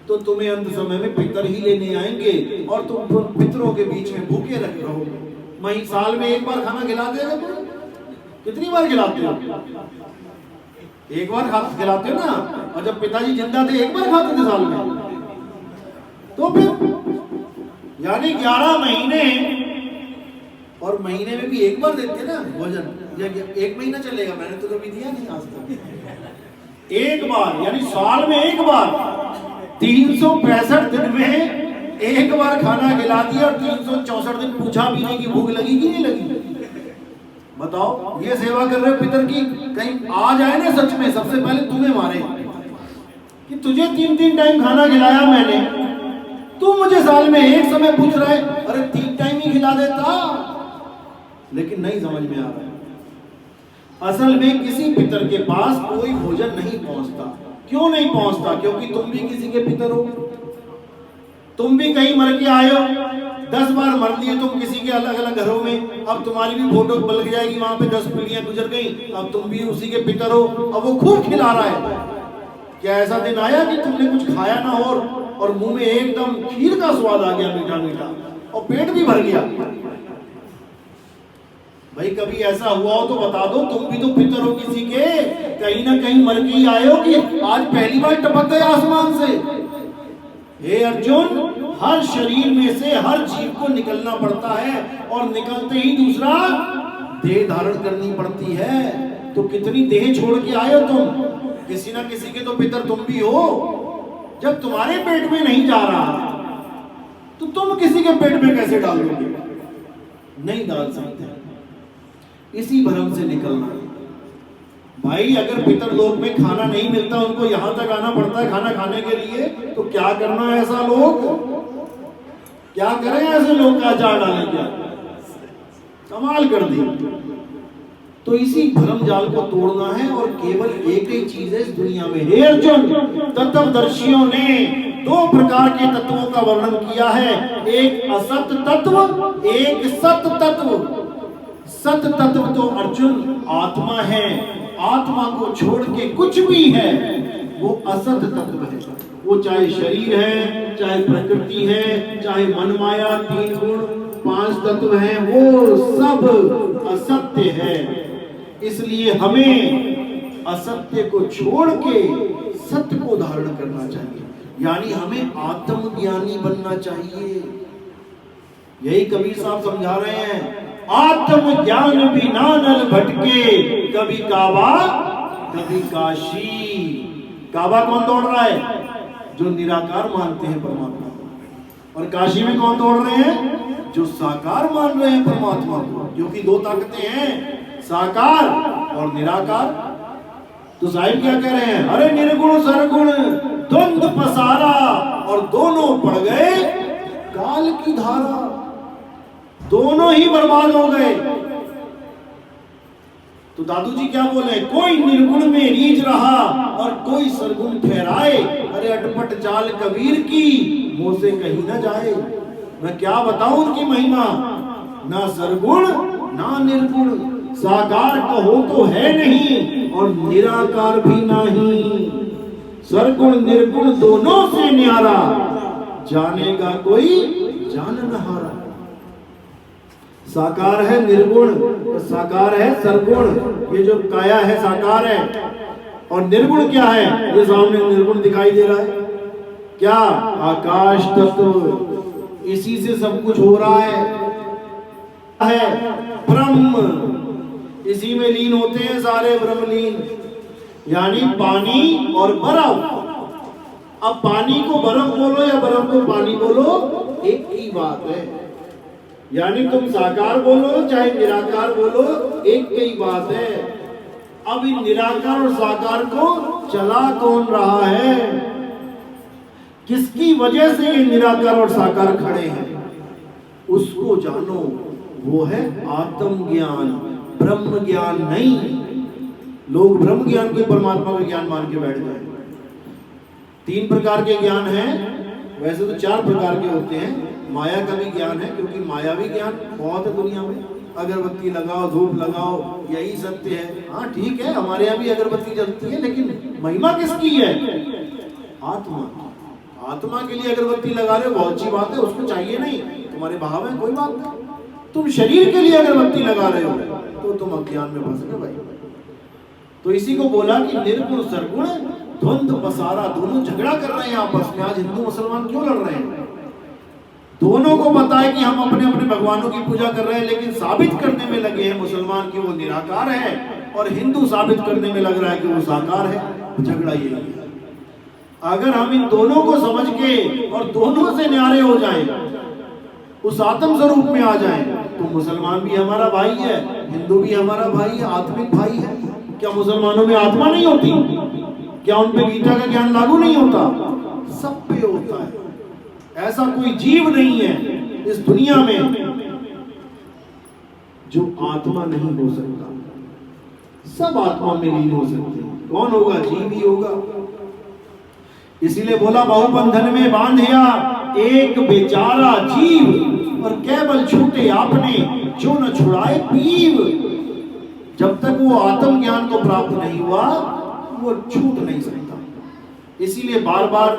तो तुम्हें अंत समय में पितर ही लेने आएंगे और तुम पितरों के बीच में भूखे रहोगे। वहीं साल में एक बार खाना खिला देगा तुम? कितनी बार खिलाते हो? एक बार खिलाते हो ना। और जब पिताजी जिंदा थे एक बार खाते थे साल में। तो फिर यानी 11 महीने, और महीने में भी एक बार देते ना भोजन। एक महीना चलेगा, मैंने तो कभी दिया नहीं आज तक। एक बार, यानी साल में एक बार, 365 दिन में एक बार खाना खिला दिया और 364 दिन पूछा भी नहीं कि भूख लगी कि नहीं लगी। बताओ, ये सेवा कर रहे हो पितर की, कहीं आ जाए ना सच में सबसे पहले तुम्हें मारे कि तुझे 3-3 टाइम खाना खिलाया मैंने, तू मुझे साल में एक समय पूछ रहा है, अरे 3 टाइम ही खिला देता। लेकिन नहीं समझ में आ रहा है। असल में किसी पितर के पास कोई भोजन नहीं पहुंचता। क्यों नहीं पहुंचता? क्योंकि तुम भी किसी के पितर हो। तुम भी कहीं मर के आए हो, 10 बार मर लिए तुम किसी के अलग अलग घरों में। अब तुम्हारी भी फोटो बलक जाएगी, वहां पे 10 पीढ़ियां गुजर गई, अब तुम भी उसी के पितर हो। अब वो खूब खिला रहा है। क्या ऐसा दिन आया कि तुमने कुछ खाया ना हो और मुंह में एकदम खीर का स्वाद आ गया, मीठा मीठा, और पेट भी भर गया? भाई कभी ऐसा हुआ हो तो बता दो। तुम भी तो पितर हो किसी के, कहीं ना कहीं मर के ही आए हो कि आज पहली बार टपक गए आसमान से। हे अर्जुन, हर शरीर में से हर जीव को निकलना पड़ता है और निकलते ही दूसरा देह धारण करनी पड़ती है। तो कितनी देह छोड़ के आए हो तुम? किसी ना किसी के तो पितर तुम भी हो। जब तुम्हारे पेट में नहीं जा रहा तो तुम किसी के पेट में कैसे डालोगे? नहीं डाल सकते। इसी भ्रम से निकलना भाई। अगर पितर लोक में खाना नहीं मिलता, उनको यहां तक आना पड़ता है खाना खाने के लिए, तो क्या करना है ऐसा लोग? क्या करें ऐसे लोग का अचार डालें? क्या कमाल कर दी। तो इसी भ्रम जाल को तोड़ना है और केवल एक ही चीज है इस दुनिया में। हे अर्जुन, तत्वदर्शियों ने 2 प्रकार के तत्वों का वर्णन किया है, एक असत तत्व, एक सत तत्व। सत तत्व तो अर्जुन आत्मा है। आत्मा को छोड़ के कुछ भी है वो असत तत्व है। वो चाहे शरीर है, चाहे प्रकृति है, चाहे मन माया, 3 गुण, 5 तत्व हैं, वो सब असत्य है। इसलिए हमें असत्य को छोड़ के सत्य को धारण करना चाहिए। यानी हमें आत्मज्ञानी बनना चाहिए। यही कबीर साहब समझा रहे हैं। आत्मज्ञान बिना नर भटके, कभी काबा कभी काशी। काबा कौन दौड़ रहा है? जो निराकार मानते हैं परमात्मा को। और काशी में कौन दौड़ रहे हैं? जो साकार मान रहे हैं परमात्मा को। क्योंकि 2 ताकतें हैं, साकार और निराकार। तो साहिब क्या कह रहे हैं? अरे निर्गुण सरगुण द्वंद्व पसारा, और दोनों पड़ गए काल की धारा। दोनों ही बर्बाद हो गए। तो दादू जी क्या बोले? कोई निर्गुण में रीझ रहा और कोई सरगुण ठहराए। अरे अटपट चाल कबीर की, मुंह से कहीं ना जाए। मैं क्या बताऊं उनकी महिमा। ना सरगुण ना निर्गुण, साकार कहो तो है नहीं और निराकार भी नहीं। सरगुण निर्गुण दोनों से न्यारा, जानेगा कोई जान न हारा। साकार है निर्गुण, साकार है सरगुण। ये जो काया है साकार है, और निर्गुण क्या है? ये सामने निर्गुण दिखाई दे रहा है। क्या? आकाश तत्व, इसी से सब कुछ हो रहा है ब्रह्म, इसी में लीन होते हैं सारे ब्रह्मलीन, यानी पानी और बर्फ। अब पानी को बर्फ बोलो या बर्फ को पानी बोलो, एक ही बात है। यानी तुम साकार बोलो चाहे निराकार बोलो, एक ही बात है। अब इन निराकार और साकार को चला कौन रहा है? किसकी वजह से ये निराकार और साकार खड़े हैं, उसको जानो। वो है आत्म ज्ञान, ब्रह्म ज्ञान नहीं। लोग ब्रह्म ज्ञान को परमात्मा का ज्ञान मान के बैठ गए। 3 प्रकार के ज्ञान हैं, वैसे तो 4 प्रकार के होते हैं। माया का भी ज्ञान है, क्योंकि मायावी ज्ञान बहुत है दुनिया में। अगरबत्ती लगाओ, धूप लगाओ, यही सत्य है। हाँ ठीक है, हमारे यहाँ भी अगरबत्ती जलती है, लेकिन महिमा किसकी है? आत्मा। आत्मा के लिए अगरबत्ती लगा रहे हो, बहुत अच्छी बात है, उसको चाहिए नहीं, तुम्हारे भाव है, कोई बात नहीं। तुम शरीर के लिए अगरबत्ती लगा रहे हो तो तुम अज्ञान में फंस गए भाई। तो इसी को बोला कि निर्गुण सरगुण द्वंद्व पसारा, दोनों झगड़ा कर रहे हैं आपस में। आज हिंदू मुसलमान क्यों लड़ रहे हैं? दोनों को पता है कि हम अपने अपने भगवानों की पूजा कर रहे हैं, लेकिन साबित करने में लगे हैं मुसलमान कि वो निराकार है, और हिंदू साबित करने में लग रहा है कि वो साकार है। झगड़ा यही है। अगर हम इन दोनों को समझ के और दोनों से न्यारे हो जाएं, उस आत्म स्वरूप में आ जाएं, तो मुसलमान भी हमारा भाई है, हिंदू भी हमारा भाई है, आत्मिक भाई है। क्या मुसलमानों में आत्मा नहीं होती? क्या उन पे गीता का ज्ञान लागू नहीं होता? सब पे होता है। ऐसा कोई जीव नहीं है इस दुनिया में जो आत्मा नहीं हो सकता। सब आत्मा में लीन हो सकते हैं। कौन होगा? जीव ही होगा। इसीलिए बोला बहुबंधन में बांधिया एक बेचारा जीव, और केवल छूटे आपने जो न छुड़ाए पीव। जब तक वो आत्म ज्ञान को प्राप्त नहीं हुआ, वो छूट नहीं सकता। इसीलिए बार बार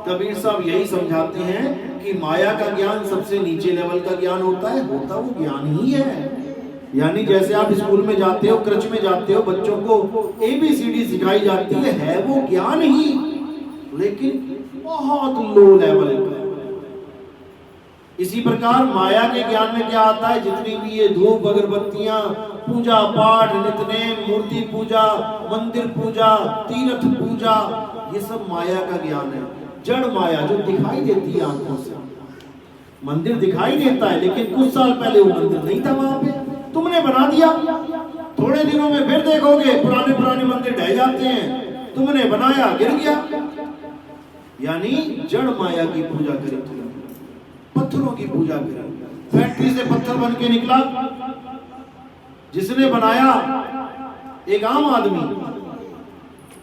कबीर साहब यही समझाते हैं कि माया का ज्ञान सबसे नीचे लेवल का ज्ञान होता है। होता वो ज्ञान ही है। यानी जैसे आप स्कूल में जाते हो, क्रच में जाते हो, बच्चों को ABCD सिखाई जाती है वो ज्ञान ही, लेकिन बहुत लो लेवल का। इसी प्रकार माया के ज्ञान में क्या आता है? जितनी भी ये धूप अगरबत्तियां, पूजा पाठ, नित्यनेम, मूर्ति पूजा, मंदिर पूजा, तीर्थ पूजा, ये सब माया का ज्ञान है। जड़ माया जो दिखाई देती है आंखों से। मंदिर दिखाई देता है, लेकिन कुछ साल पहले वो मंदिर नहीं था वहां पे, तुमने बना दिया। थोड़े दिनों में फिर देखोगे पुराने पुराने मंदिर ढह जाते हैं, तुमने बनाया, गिर गया। यानी जड़ माया की पूजा करी तुमने, पत्थरों की पूजा करी। फैक्ट्री से पत्थर बन के निकला, जिसने बनाया एक आम आदमी,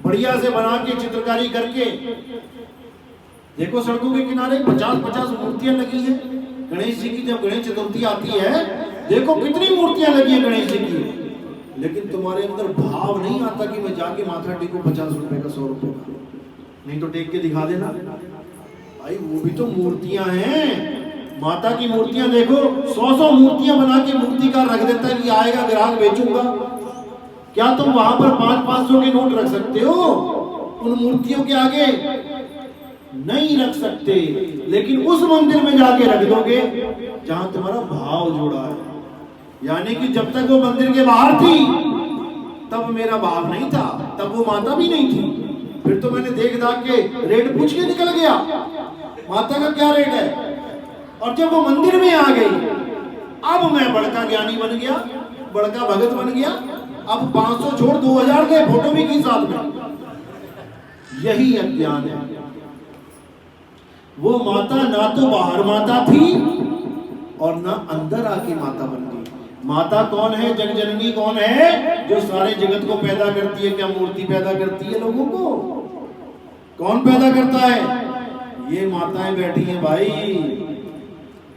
बढ़िया से बना के चित्रकारी करके। देखो सड़कों के किनारे 50-50 मूर्तियां लगी है गणेश जी की। जब गणेश चतुर्थी आती है, देखो कितनी मूर्तियां लगी है गणेश जी की, लेकिन तुम्हारे अंदर भाव नहीं आता कि मैं जाके माथा टेकूं 50 रुपए का, 100 रुपए का। नहीं तो टेक के दिखा देना भाई, वो भी तो मूर्तियां हैं। माता की मूर्तियां देखो, 100-100 मूर्तियां बना के मूर्तिकार रख देता है कि आएगा ग्राहक बेचूंगा। क्या तुम वहां पर 500-500 के नोट रख सकते हो? उन मूर्तियों के आगे नहीं रख सकते। लेकिन उस मंदिर में जाके रख दोगे जहां तुम्हारा भाव जुड़ा है। यानी कि जब तक वो मंदिर के बाहर थी तब मेरा भाव नहीं था, तब वो माता भी नहीं थी। फिर तो मैंने देख दाख के रेट पूछ के निकल गया माता का क्या रेट है। और जब वो मंदिर में आ गई, अब मैं बड़का ज्ञानी बन गया, बड़का भगत बन गया। अब 500 छोड़ 2000 के फोटो भी की साथ में। यही अज्ञान है। वो माता ना तो बाहर माता थी और ना अंदर आके माता बन गई। माता कौन है? जगजननी कौन है? जो सारे जगत को पैदा करती है। क्या मूर्ति पैदा करती है लोगों को? कौन पैदा करता है? ये माताएं बैठी हैं भाई।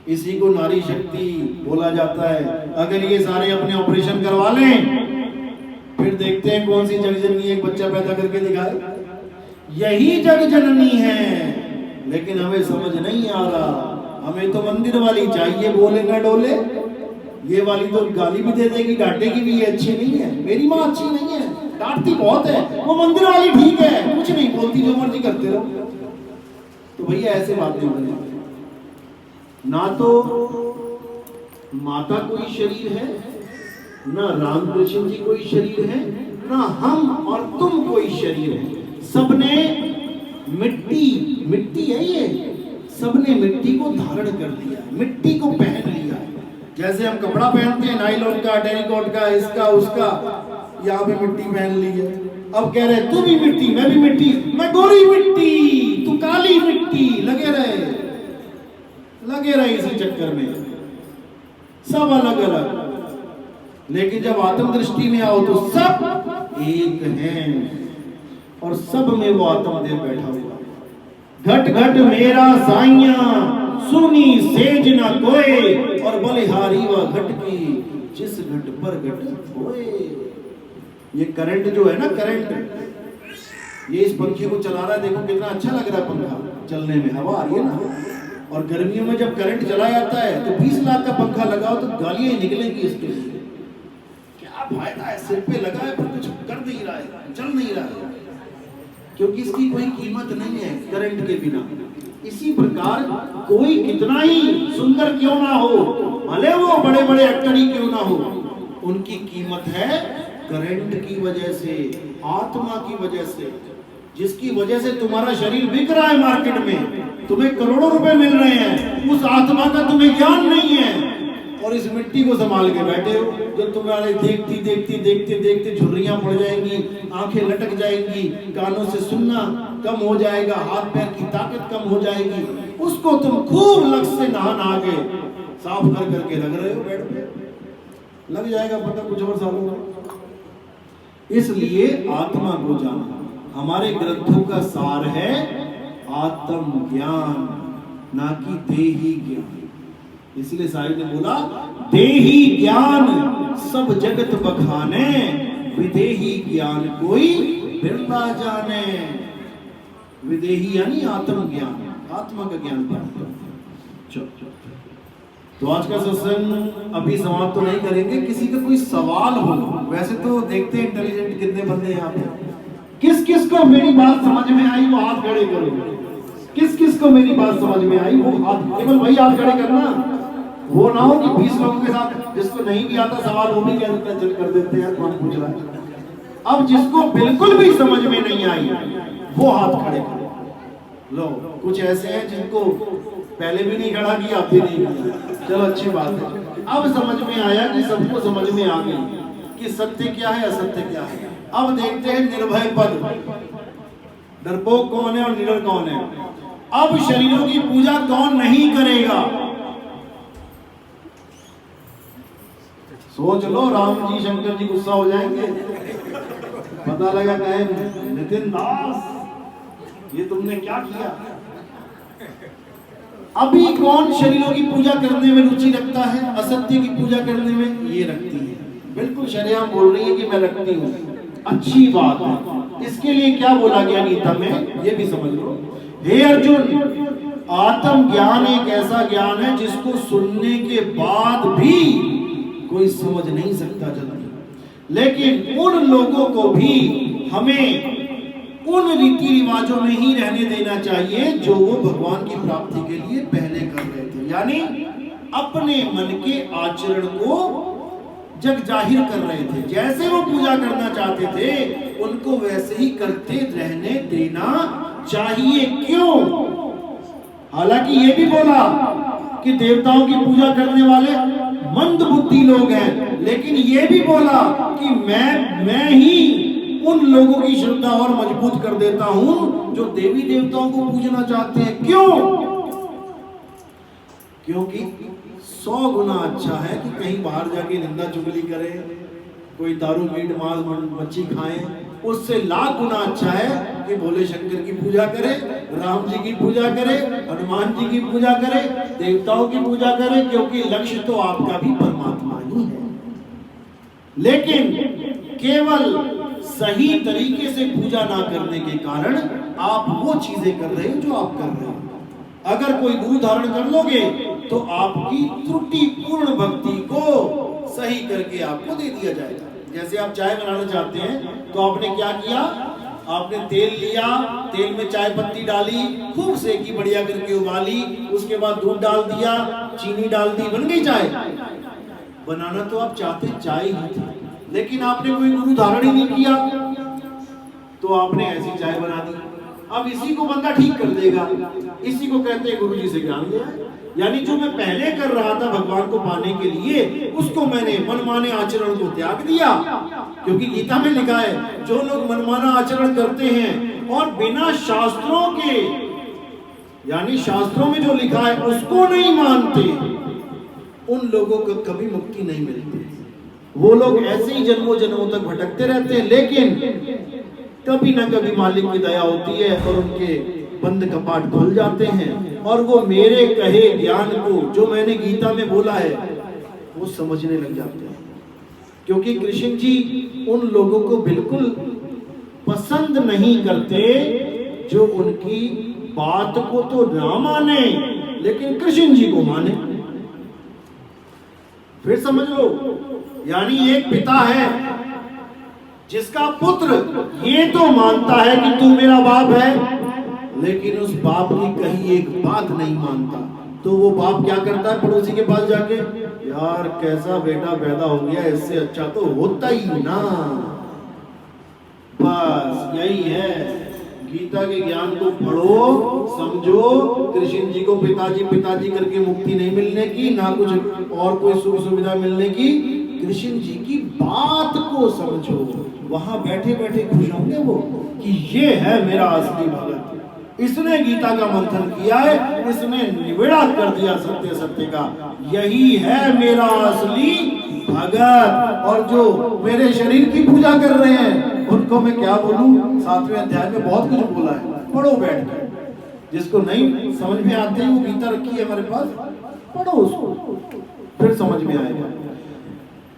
इसी को नारी शक्ति बोला जाता है। अगर ये सारे अपने ऑपरेशन करवा लें, फिर देखते हैं कौन सी जगजननी एक बच्चा पैदा करके दिखाए। यही जगजननी है, लेकिन हमें समझ नहीं आ रहा। हमें तो मंदिर वाली चाहिए, बोले ना डोले। ये वाली तो गाली भी दे देगी, डांटेगी भी, ये अच्छी नहीं है, मेरी माँ अच्छी नहीं है, डांटती बहुत है, वो मंदिर वाली ठीक है, कुछ नहीं बोलती, जो मर्जी करते रहो। तो भैया ऐसे बात नहीं करनी। ना तो माता कोई शरीर है, ना रामकृष्ण जी कोई शरीर है, ना हम और तुम कोई शरीर है। सबने मिट्टी है ये, सबने मिट्टी को धारण कर लिया, मिट्टी को पहन लिया। जैसे हम कपड़ा पहनते हैं नाइलॉन का, टेरिकॉट का, इसका उसका, यहाँ पे मिट्टी पहन ली है। अब कह रहे तू भी मिट्टी, मैं भी मिट्टी, मैं गोरी मिट्टी, तू काली मिट्टी, लगे रहे इसी चक्कर में, सब अलग अलग। लेकिन जब आत्म दृष्टि में आओ तो सब एक हैं, और सब में वो आत्मदेव बैठा हुआ। घट घट मेरा साइया, सुनी सेज न कोई, और बलिहारी व घट की, जिस घट पर घट होए। ये करंट जो है ना, करंट, ये इस पंखे को चला रहा है, देखो कितना अच्छा लग रहा है पंखा चलने में, हवा आ रही है ना। और गर्मियों में जब करंट चला जाता है तो 20 लाख का पंखा लगाओ तो गालियां निकलेंगी इसके लिए। क्या फायदा है, सिर पे लगा है पर कुछ कर नहीं रहा है, चल नहीं रहा है, क्योंकि इसकी कोई कीमत नहीं है करंट के बिना। इसी प्रकार कोई कितना ही सुंदर क्यों ना हो, भले वो बड़े बड़े एक्टर ही क्यों ना हो, उनकी कीमत है करंट की वजह से, आत्मा की वजह से, जिसकी वजह से तुम्हारा शरीर बिक रहा है मार्केट में, तुम्हें करोड़ों रुपए मिल रहे हैं, उस आत्मा का तुम्हें ज्ञान नहीं है, और इस मिट्टी को संभाल के बैठे हो, जो तुम्हारे देखती देखती देखते देखते झुर्रियां पड़ जाएंगी, आंखें लटक जाएंगी, कानों से सुनना कम हो जाएगा, हाथ पैर की ताकत कम हो जाएगी, उसको तुम खूब लक्ष्य से नहा के साफ कर करके रख रहे हो बेड पे, लग जाएगा पता कुछ और सालों में। इसलिए आत्मा को जाना हमारे ग्रंथों का सार है, आत्म ज्ञान, ना कि देही ज्ञान। इसलिए साहिब ने बोला, देही ज्ञान सब जगत बखाने, विदेही ज्ञान कोई बिरला जाने। विदेही यानी आत्म ज्ञान, आत्मा का ज्ञान प्राप्त। चलो, तो आज का सत्संग अभी समाप्त तो नहीं करेंगे, किसी का कोई सवाल हो, वैसे तो देखते हैं इंटेलिजेंट कितने बंदे यहाँ पे, किस किस को मेरी बात समझ में आई वो हाथ खड़े करो, किस किस को मेरी बात समझ में आई वो हाथ, केवल वही हाथ खड़े करना, वो ना हो कि 20 लोगों के साथ जिसको नहीं भी आता सवाल वो भी कह देता चल कर देते हैं, कौन पूछ रहा है। अब जिसको बिल्कुल भी समझ में नहीं आई वो हाथ खड़े करो। लो, कुछ ऐसे हैं जिनको पहले भी नहीं खड़ा किया, अब भी नहीं किया, चलो अच्छी बात है। अब समझ में आया कि सबको समझ में आ गई कि सत्य क्या है, असत्य क्या है। अब देखते हैं निर्भय पद, डरपोक कौन है और निडर कौन है। अब शरीरों की पूजा कौन नहीं करेगा, सोच लो, राम जी शंकर जी गुस्सा हो जाएंगे, पता लगा कहे नितिन दास ये तुमने क्या किया। अभी कौन शरीरों की पूजा करने में रुचि रखता है, असत्य की पूजा करने में ये रखती है, बिल्कुल शरेआम बोल रही है कि मैं रखती हूँ, अच्छी बात है। इसके लिए क्या बोला गया गीता में ये भी समझ लो। हे अर्जुन, आत्म ज्ञान एक ऐसा ज्ञान है जिसको सुनने के बाद भी कोई समझ नहीं सकता जल्दी, लेकिन उन लोगों को भी हमें उन रीति रिवाजों में ही रहने देना चाहिए जो वो भगवान की प्राप्ति के लिए पहले कर रहे थे, यानी अपने मन के आचरण को जग जाहिर कर रहे थे। जैसे वो पूजा करना चाहते थे उनको वैसे ही करते रहने देना चाहिए। क्यों? हालांकि ये भी बोला कि देवताओं की पूजा करने वाले मंद बुद्धि लोग हैं, लेकिन ये भी बोला कि मैं ही उन लोगों की श्रद्धा और मजबूत कर देता हूं जो देवी देवताओं को पूजना चाहते हैं। क्यों? क्योंकि 100 गुना अच्छा है कि कहीं बाहर जाके निंदा चुगली करें, कोई दारू मीट मांस मच्छी खाएं, उससे लाख गुना अच्छा है कि भोले शंकर की पूजा करे, राम जी की पूजा करे, हनुमान जी की पूजा करे, देवताओं की पूजा करे, क्योंकि लक्ष्य तो आपका भी परमात्मा ही है। लेकिन केवल सही तरीके से पूजा ना करने के कारण आप वो चीजें कर रहे हो जो आप कर रहे हो। अगर कोई गुरु धारण कर लोगे तो आपकी त्रुटिपूर्ण भक्ति को सही करके आपको दे दिया जाएगा। जैसे आप चाय बनाना चाहते हैं तो आपने क्या किया, आपने तेल लिया, तेल में चाय पत्ती डाली, खूब सेकी, बढ़िया करके उबाली, उसके बाद दूध डाल दिया, चीनी डाल दी, बन गई चाय। बनाना तो आप चाहते चाय ही थी, लेकिन आपने कोई गुरु धारण ही नहीं किया, तो आपने ऐसी चाय बना दी। अब इसी को बंदा ठीक कर देगा, इसी को कहते हैं गुरु जी से ज्ञान लिया। यानी जो मैं पहले कर रहा था भगवान को पाने के लिए, उसको मैंने मनमाने आचरण को त्याग दिया। क्योंकि गीता में लिखा है, जो लोग मनमाना आचरण करते हैं और बिना शास्त्रों के, यानी शास्त्रों में जो लिखा है उसको नहीं मानते, उन लोगों को कभी मुक्ति नहीं मिलती। वो लोग ऐसे ही जन्मों जन्मों तक भटकते रहते हैं, लेकिन कभी ना कभी मालिक की दया होती है और उनके बंद कपाट खुल जाते हैं और वो मेरे कहे ज्ञान को, जो मैंने गीता में बोला है, वो समझने लग जाते हैं। क्योंकि कृष्ण जी उन लोगों को बिल्कुल पसंद नहीं करते जो उनकी बात को तो ना माने लेकिन कृष्ण जी को माने। फिर समझ लो, यानी एक पिता है जिसका पुत्र ये तो मानता है कि तू मेरा बाप है, लेकिन उस बाप की कहीं एक बात नहीं मानता, तो वो बाप क्या करता है, पड़ोसी के पास जाके, यार कैसा बेटा पैदा हो गया, इससे अच्छा तो होता ही ना। बस यही है, गीता के ज्ञान को पढ़ो, समझो। कृष्ण जी को पिताजी पिताजी करके मुक्ति नहीं मिलने की, ना कुछ और कोई सुख सुविधा मिलने की, कृष्ण जी की बात को समझो। वहां बैठे बैठे खुश होंगे वो कि ये है मेरा असली भगत, इसने गीता का मंथन किया है, इसने निबेड़ा कर दिया सत्य सत्य का, यही है मेरा असली भगत। और जो मेरे शरीर की पूजा कर रहे हैं उनको मैं क्या बोलूं, 7वें अध्याय में बहुत कुछ बोला है, पढ़ो बैठ कर। जिसको नहीं समझ में आते वो गीता रखी है हमारे पास, पढ़ो उसको, फिर समझ में आएगा।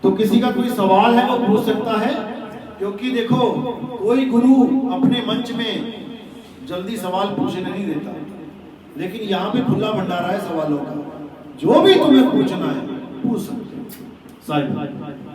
तो किसी का कोई सवाल है वो पूछ सकता है, क्योंकि देखो कोई गुरु अपने मंच में जल्दी सवाल पूछने नहीं देता, लेकिन यहाँ पे खुला भंडारा है सवालों का, जो भी तुम्हें पूछना है पूछ सकते हो। साहिब